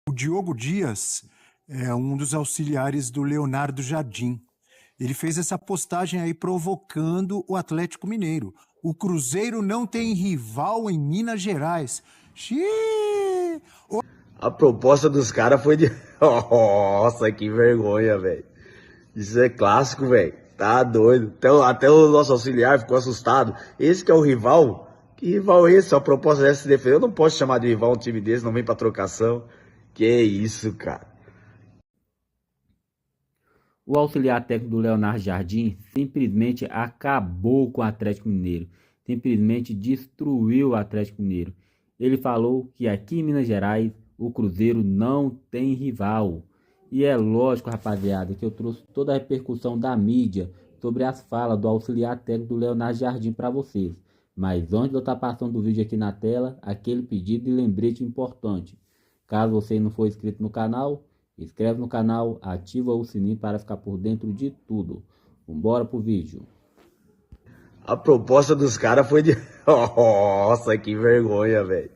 O Diogo Dias é um dos auxiliares do Leonardo Jardim. Ele fez essa postagem aí provocando o Atlético Mineiro. O Cruzeiro não tem rival em Minas Gerais. Xiii! A proposta dos caras foi de... Nossa, que vergonha, velho. Isso é clássico, velho. Tá doido. Até o nosso auxiliar ficou assustado. Esse que é o rival? Que rival é esse? A proposta é se defender. Eu não posso chamar de rival um time desse, não vem pra trocação. Que isso, cara. O auxiliar técnico do Leonardo Jardim simplesmente acabou com o Atlético Mineiro. Simplesmente destruiu o Atlético Mineiro. Ele falou que aqui em Minas Gerais o Cruzeiro não tem rival. E é lógico, rapaziada, que eu trouxe toda a repercussão da mídia sobre as falas do auxiliar técnico do Leonardo Jardim para vocês. Mas antes de eu estar passando o vídeo aqui na tela, aquele pedido de lembrete importante. Caso você não for inscrito no canal, inscreve no canal, ativa o sininho para ficar por dentro de tudo. Vambora pro vídeo. A proposta dos caras foi de... Nossa, que vergonha, velho.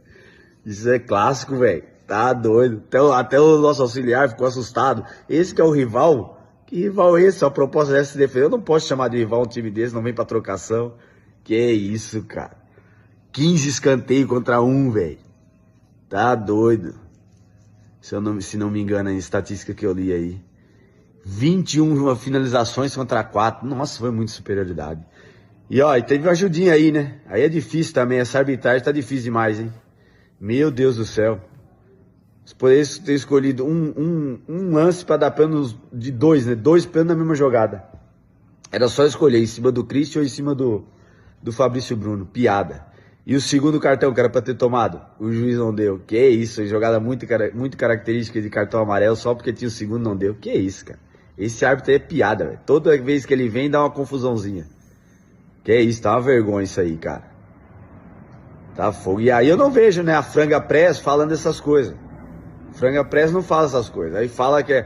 Isso é clássico, velho. Tá doido. Até o nosso auxiliar ficou assustado. Esse que é o rival? Que rival é esse? A proposta é se defender. Eu não posso chamar de rival um time desse, não vem pra trocação. Que isso, cara. 15 escanteios contra 1, velho. Tá doido. Se não me engano, a estatística que eu li aí. 21 finalizações contra 4. Nossa, foi muita superioridade. E ó, e teve uma ajudinha aí, né? Aí é difícil também. Essa arbitragem tá difícil demais, hein? Meu Deus do céu. Você poderia ter escolhido um lance pra dar pênalti de 2, né? 2 pênaltis na mesma jogada. Era só escolher em cima do Christian ou em cima do Fabrício Bruno. Piada. E o segundo cartão que era pra ter tomado, o juiz não deu. Que isso, jogada muito característica de cartão amarelo, só porque tinha o segundo não deu. Que isso, cara. Esse árbitro aí é piada, velho. Toda vez que ele vem, dá uma confusãozinha. Que isso, tá uma vergonha isso aí, cara. Tá fogo. E aí eu não vejo, né, a Franga Press falando essas coisas. Franga Press não fala essas coisas. Aí fala que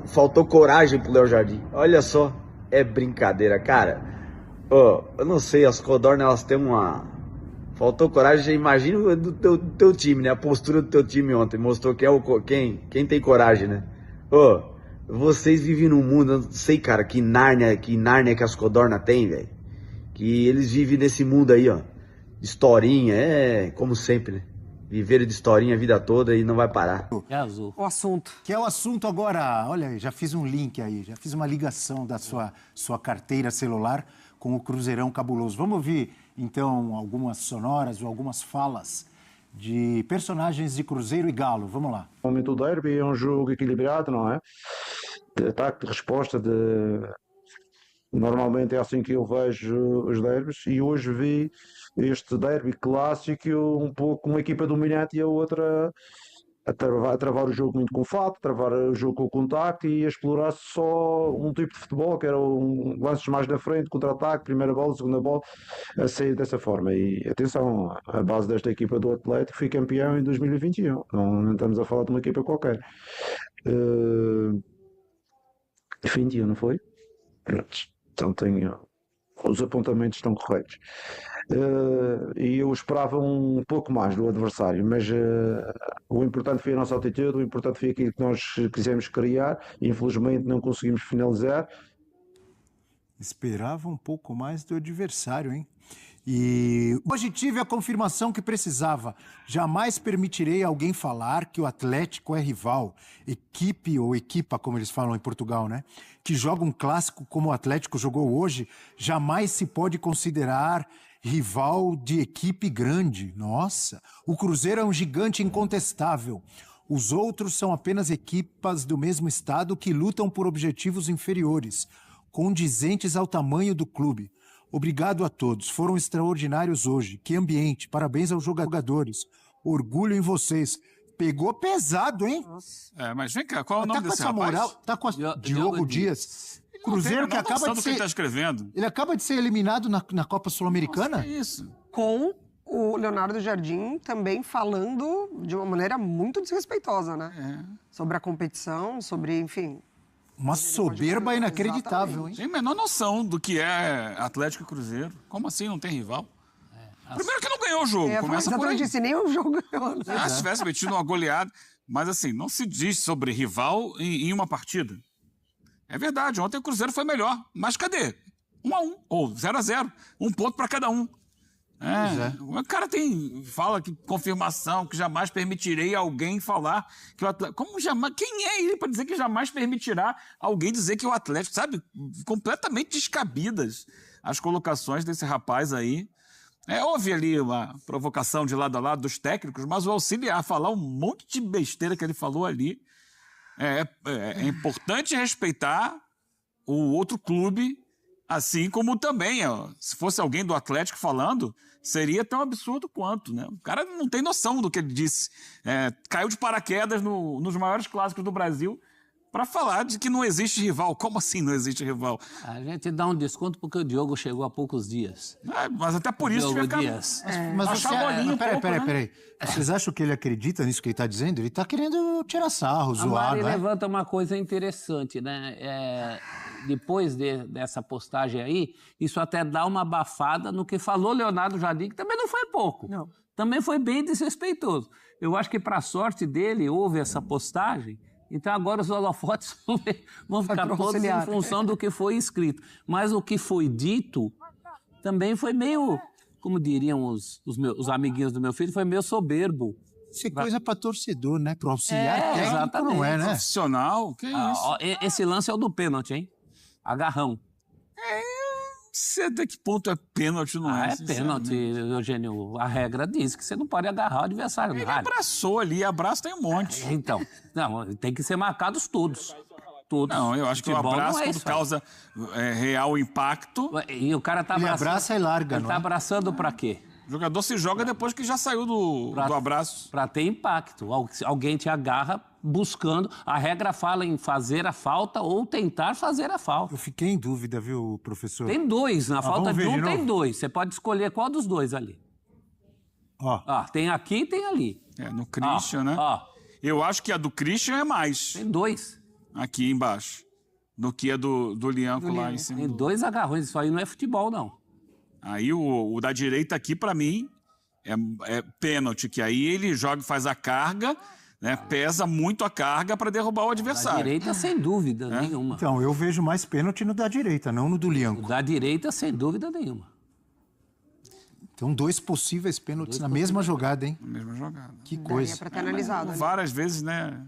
faltou coragem pro Léo Jardim. Olha só, é brincadeira, cara. Eu não sei, as Codornas, elas têm uma... Faltou coragem, imagina do teu time, né? A postura do teu time ontem mostrou quem tem coragem, né? Vocês vivem num mundo, eu não sei, cara, que Nárnia que as Codornas têm, velho. Que eles vivem nesse mundo aí, ó. Historinha, como sempre, né? Viveram de historinha a vida toda e não vai parar. É azul. O assunto. Que é o assunto agora, olha aí, já fiz um link aí, já fiz uma ligação da sua carteira celular com o Cruzeirão Cabuloso. Vamos ouvir, então, algumas sonoras ou algumas falas de personagens de Cruzeiro e Galo. Vamos lá. Normalmente o derby é um jogo equilibrado, não é? De ataque, de resposta, Normalmente é assim que eu vejo os derbys e hoje vi este derby clássico um pouco uma equipa dominante e a outra a travar o jogo muito com o fato, travar o jogo com o contacto e a explorar só um tipo de futebol que era lances mais na frente, contra-ataque, primeira bola, segunda bola, a sair dessa forma. E atenção, a base desta equipa do Atlético foi campeão em 2021, não estamos a falar de uma equipa qualquer. 21, não foi? Então os apontamentos estão corretos. E eu esperava um pouco mais do adversário, mas o importante foi a nossa atitude, o importante foi aquilo que nós quisemos criar, e infelizmente não conseguimos finalizar. Esperava um pouco mais do adversário, hein? E hoje tive a confirmação que precisava. Jamais permitirei alguém falar que o Atlético é rival, equipe ou equipa, como eles falam em Portugal, né? Que joga um clássico como o Atlético jogou hoje, jamais se pode considerar rival de equipe grande. Nossa, o Cruzeiro é um gigante incontestável. Os outros são apenas equipas do mesmo estado que lutam por objetivos inferiores, condizentes ao tamanho do clube. Obrigado a todos, foram extraordinários hoje. Que ambiente, parabéns aos jogadores. Orgulho em vocês. Pegou pesado, hein? Mas vem cá, qual é o nome desse rapaz? Moral, tá com Diogo Dias. Cruzeiro que acaba de ser... que ele tá escrevendo. Ele acaba de ser eliminado na Copa Sul-Americana? Que isso? Com o Leonardo Jardim também falando de uma maneira muito desrespeitosa, né? Sobre a competição, sobre, enfim... Uma soberba inacreditável, hein? Tem a menor noção do que é Atlético e Cruzeiro. Como assim não tem rival? Primeiro que não ganhou o jogo, começa por aí. Se nem o jogo ganhou. Se tivesse metido uma goleada... Mas assim, não se diz sobre rival em uma partida. É verdade, ontem o Cruzeiro foi melhor. Mas cadê? 1-1 ou 0-0. 1 ponto para cada um. O cara fala que confirmação, que jamais permitirei alguém falar que o Atlético... Como jamais? Quem é ele para dizer que jamais permitirá alguém dizer que o Atlético, sabe? Completamente descabidas as colocações desse rapaz aí. Houve ali uma provocação de lado a lado dos técnicos, mas o auxiliar falar um monte de besteira que ele falou ali. É importante respeitar o outro clube, assim como também, se fosse alguém do Atlético falando, seria tão absurdo quanto, né? O cara não tem noção do que ele disse. Caiu de paraquedas nos maiores clássicos do Brasil para falar de que não existe rival. Como assim não existe rival? A gente dá um desconto porque o Diogo chegou há poucos dias. Mas até por isso Diogo fica... Dias. Mas Peraí. Peraí. Vocês acham que ele acredita nisso que ele está dizendo? Ele está querendo tirar sarro, A zoar, Mari não é? levanta uma coisa interessante, né? Depois dessa postagem aí, isso até dá uma abafada no que falou Leonardo Jardim, que também não foi pouco. Não. Também foi bem desrespeitoso. Eu acho que, para a sorte dele, houve essa postagem, então agora os holofotes vão ficar pro todos auxiliar. em função do que foi escrito. Mas o que foi dito também foi meio, como diriam os amiguinhos do meu filho, foi meio soberbo. Isso é coisa para torcedor, né? Para auxiliar técnico exatamente. não é, né? Profissional? Que isso? Esse lance é o do pênalti, hein? Agarrão. Sei até que ponto é pênalti, não é? É pênalti, Eugênio. A regra diz que você não pode agarrar o adversário. Ele abraçou ali, abraço tem um monte. Então, não, tem que ser marcados todos. Todos. Não, eu acho que o Futebol abraço, não é quando isso, aí. causa real impacto, E o cara tá Ele abraçando. abraça e larga, Ele não tá é? abraçando pra quê? o jogador se joga depois que já saiu do abraço. Pra ter impacto. Alguém te agarra buscando. A regra fala em fazer a falta ou tentar fazer a falta. Eu fiquei em dúvida, viu, professor? Tem dois. Na falta vamos de ver um de tem novo? dois. Você pode escolher qual dos dois ali. Ó, Tem aqui e tem ali. No Christian, né? Eu acho que a do Christian é mais, Tem dois. aqui embaixo, do que a do Lianco lá em cima. Tem dois agarrões. Isso aí não é futebol, não. Aí o da direita aqui, pra mim, é pênalti, que aí ele joga e faz a carga, né? Pesa muito a carga pra derrubar o Da adversário. direita, sem dúvida nenhuma. então, eu vejo mais pênalti no da direita, não no do Lianco. Da direita, sem dúvida nenhuma. Então, 2 possíveis pênaltis na mesma jogada, hein? Na mesma jogada. Que Daria coisa. para ter analisado. né? Várias vezes, né?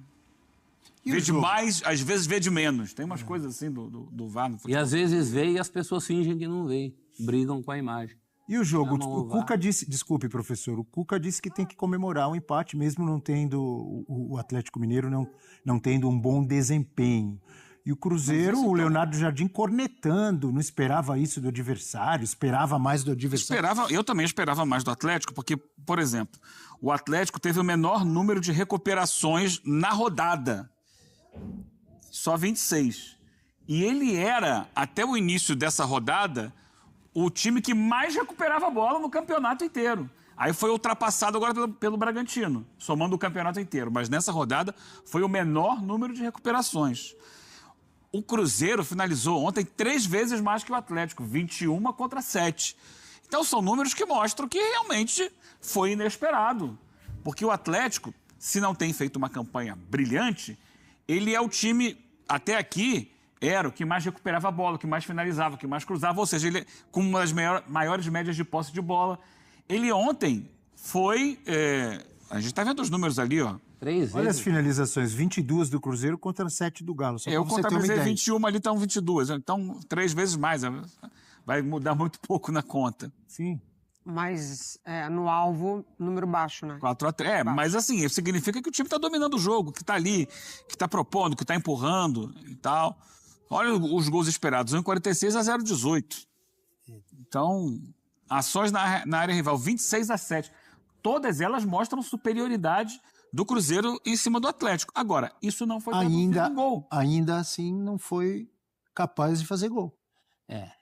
E Vê o de jogo? mais, às vezes vê de menos. Tem umas coisas assim do VAR no E futebol. às vezes vê e as pessoas fingem que não vê. Brigam com a imagem. E o jogo? Chamam O o VAR. Cuca disse, desculpe, professor, o Cuca disse que tem que comemorar o empate, mesmo não tendo o Atlético Mineiro não tendo um bom desempenho. E o Cruzeiro, o Leonardo Jardim cornetando, não esperava isso do adversário, esperava mais do adversário. Eu também esperava mais do Atlético, porque, por exemplo, o Atlético teve o menor número de recuperações na rodada. Só 26. E ele era, até o início dessa rodada, o time que mais recuperava a bola no campeonato inteiro. Aí foi ultrapassado agora pelo Bragantino, somando o campeonato inteiro. Mas nessa rodada foi o menor número de recuperações. O Cruzeiro finalizou ontem 3 vezes mais que o Atlético, 21 contra 7. Então são números que mostram que realmente foi inesperado. Porque o Atlético, se não tem feito uma campanha brilhante, ele é o time, até aqui, era o que mais recuperava a bola, o que mais finalizava, o que mais cruzava, ou seja, ele com uma das maiores médias de posse de bola. Ele ontem foi... a gente está vendo os números ali, ó. 3 Olha as vezes. finalizações, 22 do Cruzeiro contra 7 do Galo, só Eu para você ter uma contabilizei ideia. 21, ali estão 22. Então, 3 vezes mais. Vai mudar muito pouco na conta. Sim. Mas no alvo, número baixo, né? 4-3. Mas assim, isso significa que o time está dominando o jogo, que está ali, que está propondo, que está empurrando e tal. Olha os gols esperados, 1,46 a 0,18. Então, ações na área rival, 26-7. Todas elas mostram superioridade do Cruzeiro em cima do Atlético. Agora, isso não foi traduzido em gol. Ainda assim não foi capaz de fazer gol.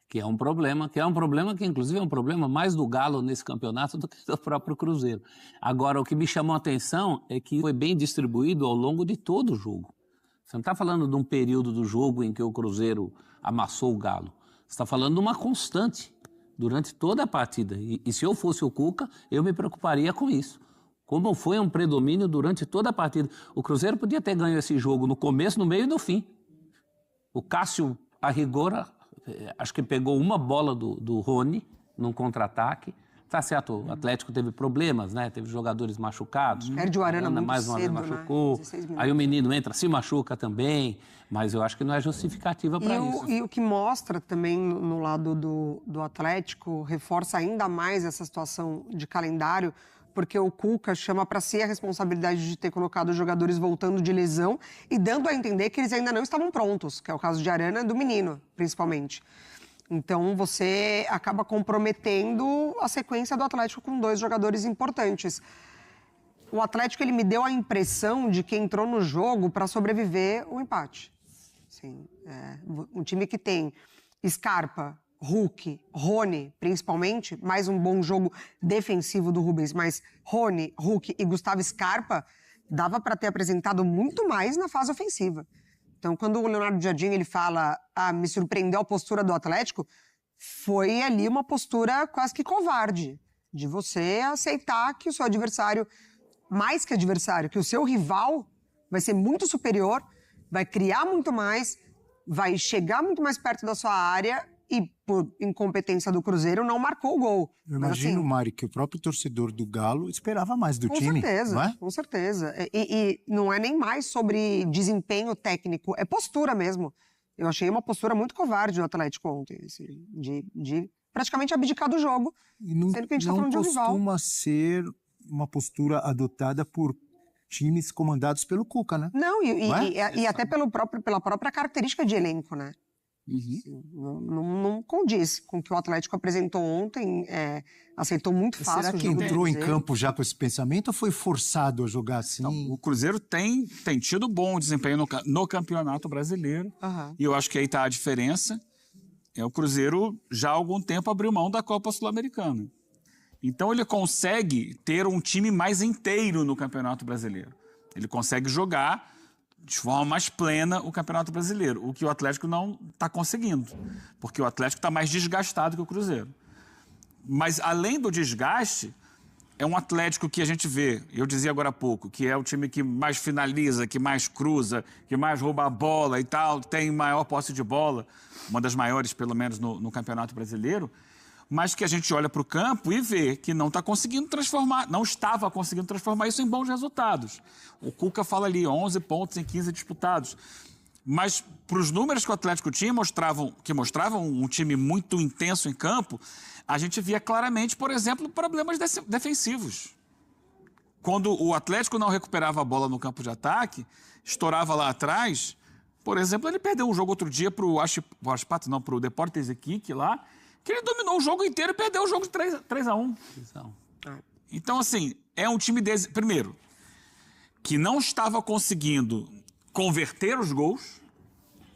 Que é um problema, que inclusive é um problema mais do Galo nesse campeonato do que do próprio Cruzeiro. Agora, o que me chamou a atenção é que foi bem distribuído ao longo de todo o jogo. Você não está falando de um período do jogo em que o Cruzeiro amassou o Galo. Você está falando de uma constante durante toda a partida. E se eu fosse o Cuca, eu me preocuparia com isso. Como foi um predomínio durante toda a partida. O Cruzeiro podia ter ganho esse jogo no começo, no meio e no fim. O Cássio, a rigor, acho que pegou uma bola do Rony num contra-ataque. Tá certo, o Atlético teve problemas, né? Teve jogadores machucados. Perde o Arana muito mais uma vez cedo, machucou. Né? Aí o menino entra, se machuca também. Mas eu acho que não é justificativa para isso. E o que mostra também no lado do Atlético, reforça ainda mais essa situação de calendário, porque o Cuca chama para si a responsabilidade de ter colocado os jogadores voltando de lesão e dando a entender que eles ainda não estavam prontos, que é o caso de Arana e do menino, principalmente. Então, você acaba comprometendo a sequência do Atlético com 2 jogadores importantes. O Atlético, ele me deu a impressão de que entrou no jogo para sobreviver o empate. Assim, um time que tem Scarpa, Hulk, Rony, principalmente, mais um bom jogo defensivo do Rubens, mas Rony, Hulk e Gustavo Scarpa dava para ter apresentado muito mais na fase ofensiva. Então, quando o Leonardo Jardim ele fala, me surpreendeu a postura do Atlético, foi ali uma postura quase que covarde, de você aceitar que o seu adversário, mais que adversário, que o seu rival vai ser muito superior, vai criar muito mais, vai chegar muito mais perto da sua área e, por incompetência do Cruzeiro, não marcou o gol. Eu imagino, assim, Mari, que o próprio torcedor do Galo esperava mais do time. Certeza, não é? Com certeza. E não é nem mais sobre desempenho técnico, é postura mesmo. Eu achei uma postura muito covarde do Atlético ontem, assim, de praticamente abdicar do jogo, sendo que a gente está falando de um rival. Não costuma ser uma postura adotada por times comandados pelo Cuca, né? Não, e até pela própria característica de elenco, né? Não condiz com o que o Atlético apresentou ontem, aceitou muito fácil. Será que entrou em campo já com esse pensamento ou foi forçado a jogar assim? Então, o Cruzeiro tem tido bom desempenho no Campeonato Brasileiro, e eu acho que aí está a diferença. O Cruzeiro já há algum tempo abriu mão da Copa Sul-Americana. Então ele consegue ter um time mais inteiro no Campeonato Brasileiro. Ele consegue jogar de forma mais plena o Campeonato Brasileiro, o que o Atlético não está conseguindo, porque o Atlético está mais desgastado que o Cruzeiro. Mas, além do desgaste, é um Atlético que a gente vê, eu dizia agora há pouco, que é o time que mais finaliza, que mais cruza, que mais rouba a bola e tal, tem maior posse de bola, uma das maiores, pelo menos, no Campeonato Brasileiro, mas que a gente olha para o campo e vê que não está conseguindo transformar, não estava conseguindo transformar isso em bons resultados. O Cuca fala ali, 11 pontos em 15 disputados. Mas para os números que o Atlético tinha, que mostravam um time muito intenso em campo, a gente via claramente, por exemplo, problemas defensivos. Quando o Atlético não recuperava a bola no campo de ataque, estourava lá atrás, por exemplo, ele perdeu um jogo outro dia para o Deportes Iquique lá, que ele dominou o jogo inteiro e perdeu o jogo de 3-1. Então, assim, é um time, primeiro, que não estava conseguindo converter os gols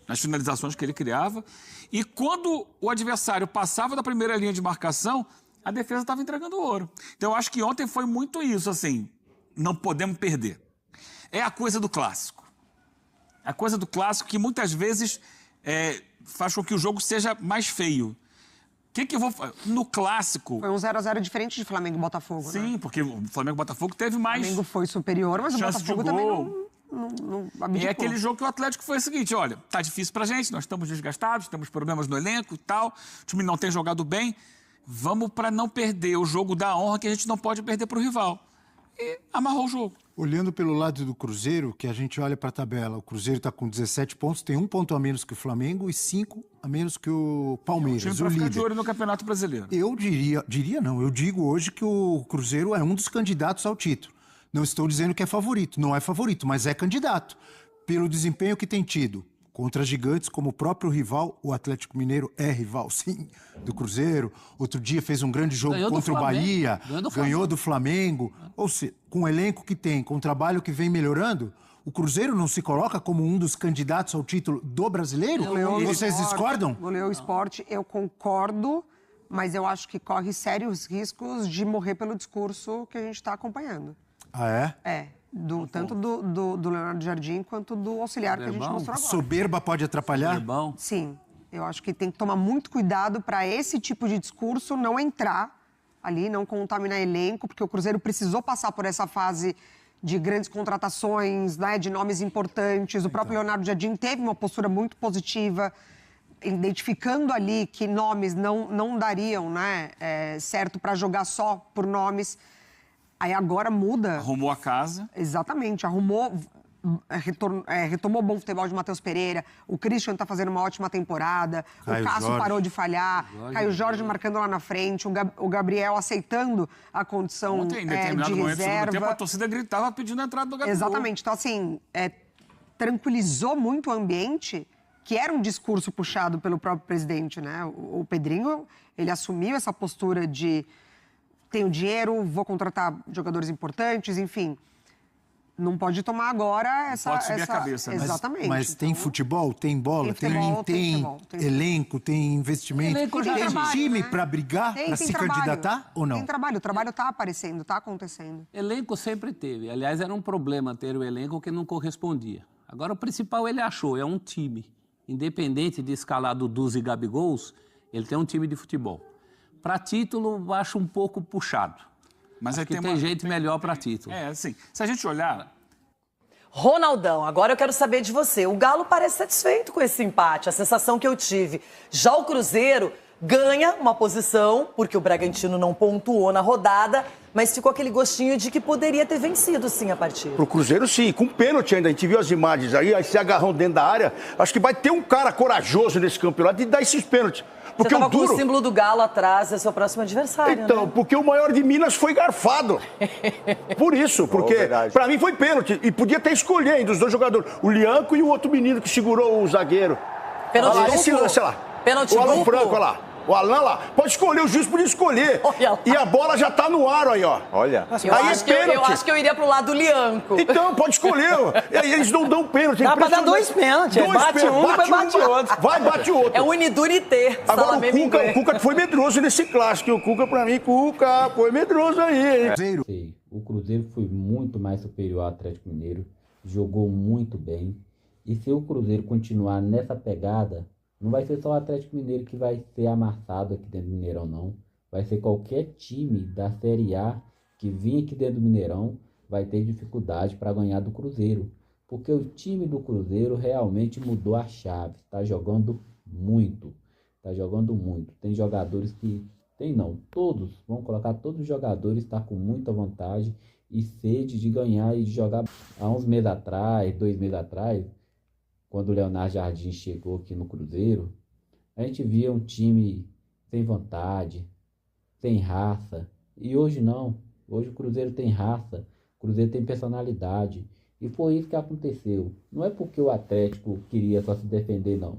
nas finalizações que ele criava, e quando o adversário passava da primeira linha de marcação, a defesa estava entregando ouro. Então, eu acho que ontem foi muito isso, assim, não podemos perder. É a coisa do clássico. A coisa do clássico que muitas vezes faz com que o jogo seja mais feio. Que eu vou no clássico? Foi um 0-0 diferente de Flamengo e Botafogo, Sim, né? porque o Flamengo e o Botafogo teve mais. O Flamengo foi superior, mas o Botafogo também não abdicou. É aquele jogo que o Atlético foi o seguinte, olha, tá difícil pra gente, nós estamos desgastados, temos problemas no elenco e tal, o time não tem jogado bem, vamos para não perder o jogo da honra que a gente não pode perder pro rival. E amarrou o jogo. Olhando pelo lado do Cruzeiro, que a gente olha para a tabela, o Cruzeiro está com 17 pontos, tem 1 ponto a menos que o Flamengo e 5 a menos que o Palmeiras, o time para ficar de olho no Campeonato Brasileiro. Eu digo hoje que o Cruzeiro é um dos candidatos ao título. Não estou dizendo que é favorito, não é favorito, mas é candidato. Pelo desempenho que tem tido contra gigantes como o próprio rival, o Atlético Mineiro é rival, sim, do Cruzeiro. Outro dia fez um grande jogo contra o Bahia, ganhou do Flamengo. Ou seja, com o elenco que tem, com o trabalho que vem melhorando, o Cruzeiro não se coloca como um dos candidatos ao título do brasileiro? Vocês discordam? Goleou o Sport, eu concordo, mas eu acho que corre sérios riscos de morrer pelo discurso que a gente está acompanhando. Ah, é? É. Tanto do Leonardo Jardim quanto do auxiliar que a gente mostrou agora. Soberba pode atrapalhar? Sim. Eu acho que tem que tomar muito cuidado para esse tipo de discurso não entrar ali, não contaminar elenco, porque o Cruzeiro precisou passar por essa fase de grandes contratações, né, de nomes importantes. O próprio Leonardo Jardim teve uma postura muito positiva, identificando ali que nomes não dariam, né, certo para jogar só por nomes. Aí agora muda. Arrumou a casa. Exatamente, retomou o bom futebol de Matheus Pereira, o Christian está fazendo uma ótima temporada, Caio o Cássio Jorge. parou de falhar, Caio Jorge marcando lá na frente, o Gabriel aceitando a condição Ontem, em de determinado momento do segundo reserva. tempo, a torcida gritava pedindo a entrada do Gabigol. Exatamente, então assim, tranquilizou muito o ambiente, que era um discurso puxado pelo próprio presidente, né? O Pedrinho, ele assumiu essa postura de tenho dinheiro, vou contratar jogadores importantes, enfim. Não pode tomar agora essa... Pode subir a cabeça, né? Exatamente. Mas tem Então, futebol, tem bola, tem futebol, tem futebol, tem elenco, tem investimento, Elenco já tem trabalho, time né? para brigar, para se trabalho. candidatar ou não? Tem trabalho, o trabalho está aparecendo, está acontecendo. Elenco sempre teve. Aliás, era um problema ter o elenco que não correspondia. Agora, o principal ele achou, é um time. Independente de escalar Dudus e Gabigols, ele tem um time de futebol. Para título, acho um pouco puxado. Mas Acho aí que tem gente melhor para título. Assim, se a gente olhar... Ronaldão, agora eu quero saber de você. O Galo parece satisfeito com esse empate, a sensação que eu tive. Já o Cruzeiro ganha uma posição, porque o Bragantino não pontuou na rodada, mas ficou aquele gostinho de que poderia ter vencido, sim, a partida. Pro Cruzeiro, sim, com pênalti ainda. A gente viu as imagens aí, esse agarrão dentro da área. Acho que vai ter um cara corajoso nesse campeonato de dar esses pênaltis. Porque você tava o duro... com o símbolo do Galo atrás, é seu próximo adversário, Então, né? porque o maior de Minas foi garfado. Por isso, porque pra mim foi pênalti. E podia até escolher ainda os dois jogadores. O Lianco e o outro menino que segurou o zagueiro. Pênalti Olha lá, duplo? esse lance lá. Pênalti o Alan duplo? Franco, olha lá. O Alan lá. Pode escolher, o juiz podia escolher. Olha lá. E a bola já tá no ar aí, ó. Olha. Eu acho que eu iria pro lado do Lianco. Então, pode escolher. E aí eles não dão pênalti. Dá pra dar dois pênaltis. Bate um, depois bate outro. Vai, bate outro. É unidunité. Agora o Cuca foi medroso nesse clássico. O Cuca, pra mim, foi medroso aí. O Cruzeiro foi muito mais superior ao Atlético Mineiro, jogou muito bem. E se o Cruzeiro continuar nessa pegada, não vai ser só o Atlético Mineiro que vai ser amassado aqui dentro do Mineirão, não. Vai ser qualquer time da Série A que vir aqui dentro do Mineirão vai ter dificuldade para ganhar do Cruzeiro. Porque o time do Cruzeiro realmente mudou a chave. Está jogando muito. Está jogando muito. Tem jogadores que... Tem não. Todos. Vamos colocar todos os jogadores. Está com muita vontade e sede de ganhar e de jogar. Há uns meses atrás, 2 meses atrás, quando o Leonardo Jardim chegou aqui no Cruzeiro, a gente via um time sem vontade, sem raça. E hoje não. Hoje o Cruzeiro tem raça, o Cruzeiro tem personalidade. E foi isso que aconteceu. Não é porque o Atlético queria só se defender, não.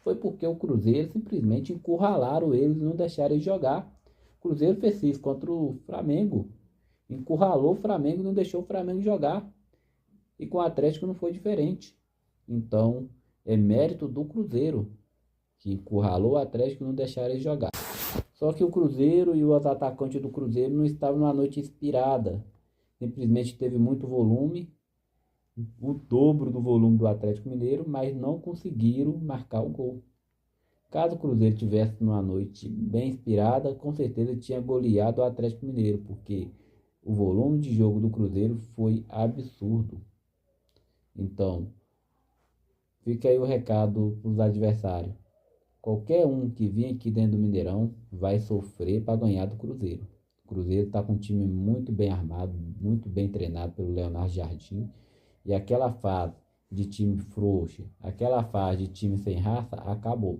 Foi porque o Cruzeiro simplesmente encurralaram eles e não deixaram eles jogar. O Cruzeiro fez isso contra o Flamengo. Encurralou o Flamengo e não deixou o Flamengo jogar. E com o Atlético não foi diferente. Então, é mérito do Cruzeiro, que encurralou o Atlético e não deixaram ele jogar. Só que o Cruzeiro e os atacantes do Cruzeiro não estavam numa noite inspirada. Simplesmente teve muito volume, o dobro do volume do Atlético Mineiro, mas não conseguiram marcar o gol. Caso o Cruzeiro tivesse numa noite bem inspirada, com certeza tinha goleado o Atlético Mineiro, porque o volume de jogo do Cruzeiro foi absurdo. Então, fica aí o recado para os adversários. Qualquer um que vir aqui dentro do Mineirão vai sofrer para ganhar do Cruzeiro. O Cruzeiro está com um time muito bem armado, muito bem treinado pelo Leonardo Jardim. E aquela fase de time frouxo, aquela fase de time sem raça, acabou.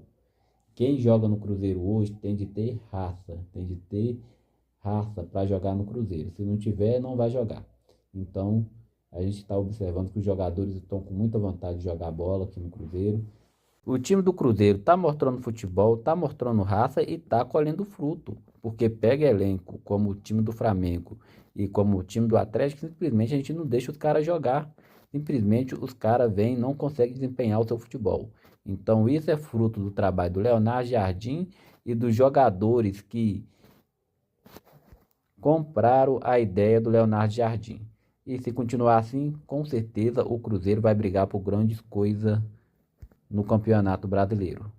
Quem joga no Cruzeiro hoje tem de ter raça para jogar no Cruzeiro. Se não tiver, não vai jogar. Então, a gente está observando que os jogadores estão com muita vontade de jogar bola aqui no Cruzeiro. O time do Cruzeiro está mostrando futebol, está mostrando raça e está colhendo fruto. Porque pega elenco como o time do Flamengo e como o time do Atlético, simplesmente a gente não deixa os caras jogar. Simplesmente os caras vêm e não conseguem desempenhar o seu futebol. Então isso é fruto do trabalho do Leonardo Jardim e dos jogadores que compraram a ideia do Leonardo Jardim. E se continuar assim, com certeza o Cruzeiro vai brigar por grandes coisas no Campeonato Brasileiro.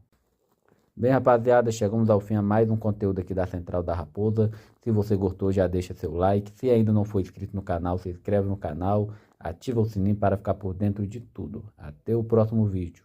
Bem, rapaziada, chegamos ao fim a mais um conteúdo aqui da Central da Raposa. Se você gostou, já deixa seu like. Se ainda não for inscrito no canal, se inscreve no canal. Ativa o sininho para ficar por dentro de tudo. Até o próximo vídeo.